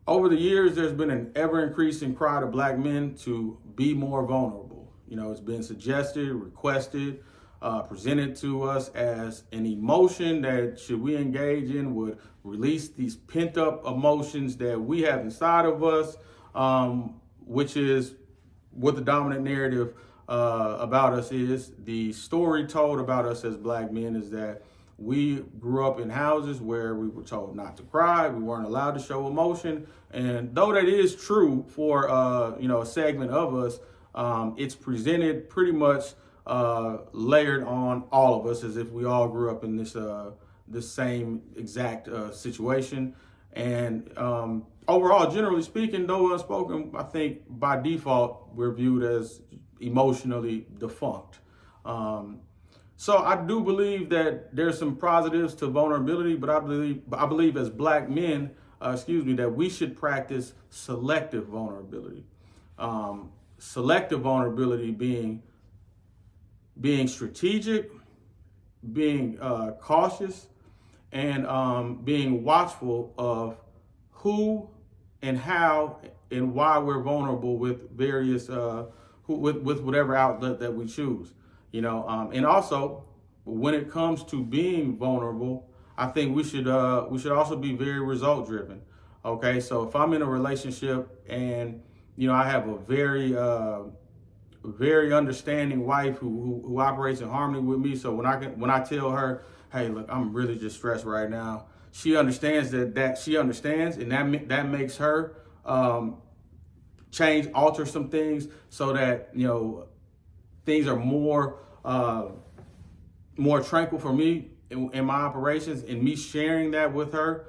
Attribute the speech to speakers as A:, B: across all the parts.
A: Over the years, there's been an ever-increasing cry to black men to be more vulnerable. It's been suggested, requested, presented to us as an emotion that should we engage in would release these pent-up emotions that we have inside of us, which is what the dominant narrative about us is. The story told about us as black men is that we grew up in houses where we were told not to cry. We weren't allowed to show emotion. And though that is true for a segment of us, it's presented pretty much layered on all of us as if we all grew up in this same exact situation. And overall, generally speaking, though unspoken, I think by default we're viewed as emotionally defunct. So I do believe that there's some positives to vulnerability, but I believe as black men, that we should practice selective vulnerability. Selective vulnerability being strategic, being cautious, and being watchful of who and how and why we're vulnerable with various with whatever outlet that we choose. And also when it comes to being vulnerable, I think we should also be very result driven. Okay, so if I'm in a relationship and I have a very understanding wife who operates in harmony with me, so when I tell her, hey, look, I'm really just stressed right now, she understands that she understands, and that makes her alter some things so that things are more tranquil for me in my operations. And me sharing that with her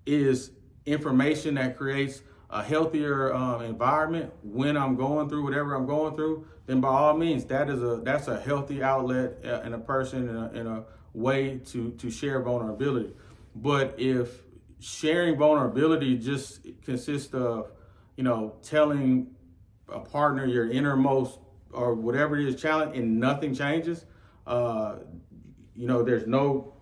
A: is information that creates a healthier environment when I'm going through whatever I'm going through. Then by all means, that's a healthy outlet in a person in a way to share vulnerability. But if sharing vulnerability just consists of telling a partner your innermost or whatever it is challenge and nothing changes, there's no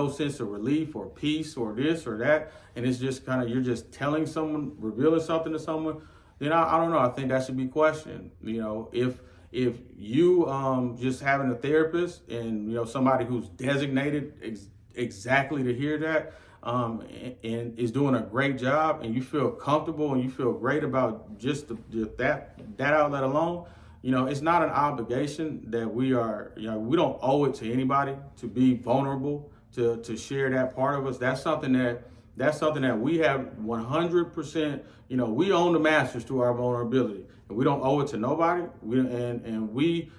A: sense of relief or peace or this or that, and it's just kind of you're just telling someone, revealing something to someone, then I don't know. I think that should be questioned. If you just having a therapist and somebody who's designated exactly to hear that, and is doing a great job, and you feel comfortable and you feel great about just that outlet alone, it's not an obligation that we don't owe it to anybody to be vulnerable, to share that part of us. That's something that we have 100%. We own the masters to our vulnerability, and we don't owe it to nobody. We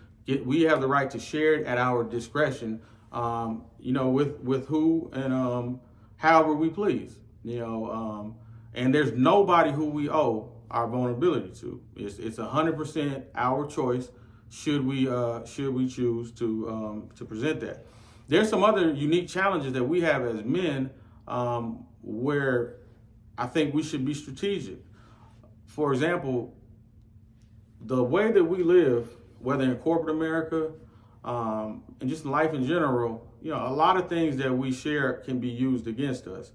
A: have the right to share it at our discretion. With who and however we please. And there's nobody who we owe our vulnerability to. It's 100% our choice. Should we choose to present that? There's some other unique challenges that we have as men, where I think we should be strategic. For example, the way that we live, whether in corporate America, and just life in general, a lot of things that we share can be used against us.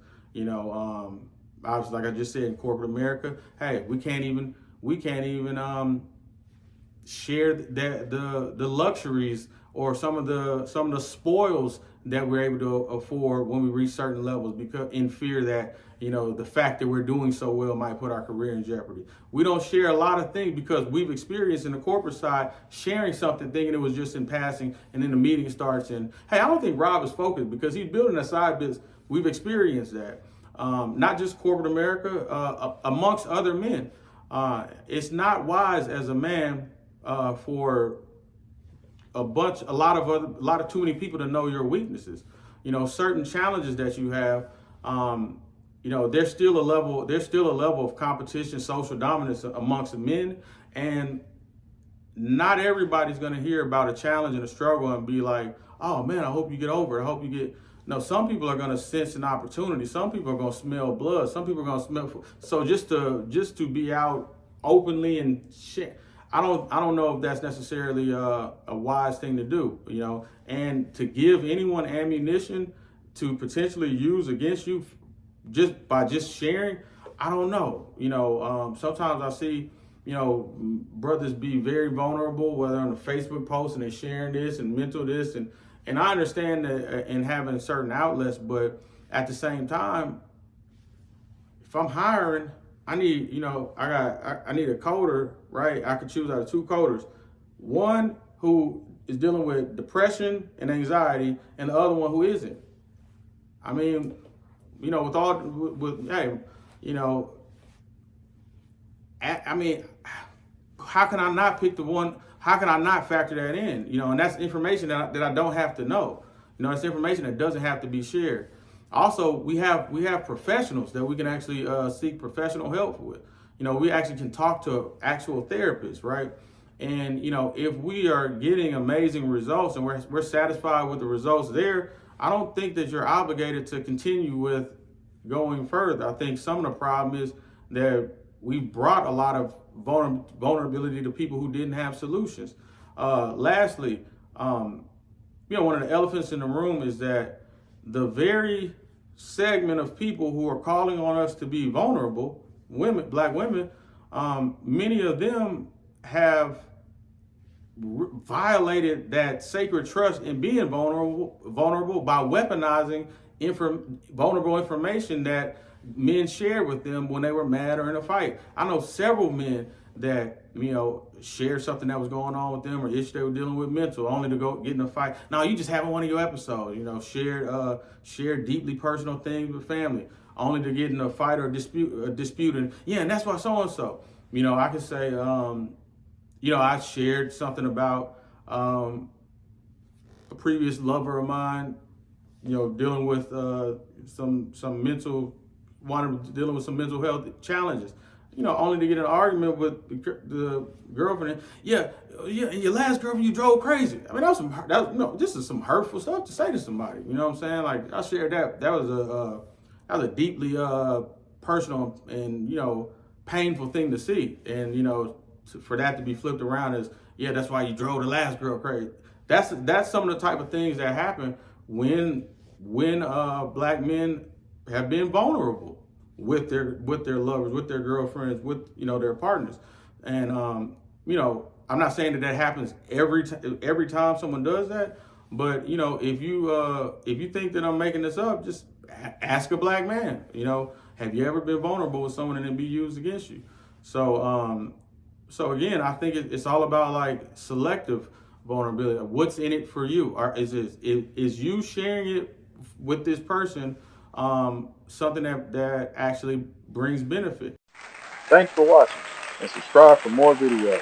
A: Obviously, like I just said, in corporate America, hey, we can't even share the luxuries or some of the spoils that we're able to afford when we reach certain levels, because in fear that the fact that we're doing so well might put our career in jeopardy. We don't share a lot of things because we've experienced in the corporate side sharing something thinking it was just in passing, and then the meeting starts and, hey, I don't think Rob is focused because he's building a side business. We've experienced that. Not just corporate America, amongst other men. It's not wise as a man for a lot of too many people to know your weaknesses. Certain challenges that you have. There's still a level of competition, social dominance amongst men, and not everybody's going to hear about a challenge and a struggle and be like, oh man, I hope you get over it. I hope you get. No, some people are going to sense an opportunity. Some people are going to smell blood. Some people are going to smell. So just to be out openly and shit, I don't know if that's necessarily a wise thing to do. And to give anyone ammunition to potentially use against you just sharing, I don't know. Sometimes I see, brothers be very vulnerable, whether on a Facebook post and they're sharing this and mental this, and I understand that in having certain outlets, but at the same time, if I'm hiring, I need, I need a coder, right? I could choose out of two coders. One who is dealing with depression and anxiety, and the other one who isn't. I mean, hey, I mean, how can I not pick the one? How can I not factor that in? And that's information that I don't have to know. It's information that doesn't have to be shared. Also, we have professionals that we can actually seek professional help with. We actually can talk to actual therapists, right? And if we are getting amazing results and we're satisfied with the results there, I don't think that you're obligated to continue with going further. I think some of the problem is that we brought a lot of vulnerability to people who didn't have solutions. Lastly, one of the elephants in the room is that the very segment of people who are calling on us to be vulnerable, women, black women, many of them have violated that sacred trust in being vulnerable by weaponizing vulnerable information that men shared with them when they were mad or in a fight. I know several men that shared something that was going on with them or issue they were dealing with mental, only to go get in a fight. Now you just having one of your episodes, shared deeply personal things with family, only to get in a fight or dispute. And and that's why so and so. I could say, I shared something about a previous lover of mine, dealing with some dealing with some mental health challenges. Only to get in an argument with the girlfriend. Yeah, your last girlfriend, you drove crazy. I mean, this is some hurtful stuff to say to somebody. You know what I'm saying? Like, I shared that. That was a deeply personal and painful thing to see. And for that to be flipped around as, that's why you drove the last girl crazy. That's some of the type of things that happen when black men have been vulnerable with their lovers, with their girlfriends, with their partners. And I'm not saying that happens every time someone does that, but if you think that I'm making this up, just ask a black man. Have you ever been vulnerable with someone and it be used against you? So again, I think it's all about like selective vulnerability. What's in it for you? Or is you sharing it with this person something that actually brings benefit?
B: Thanks for watching and subscribe for more videos.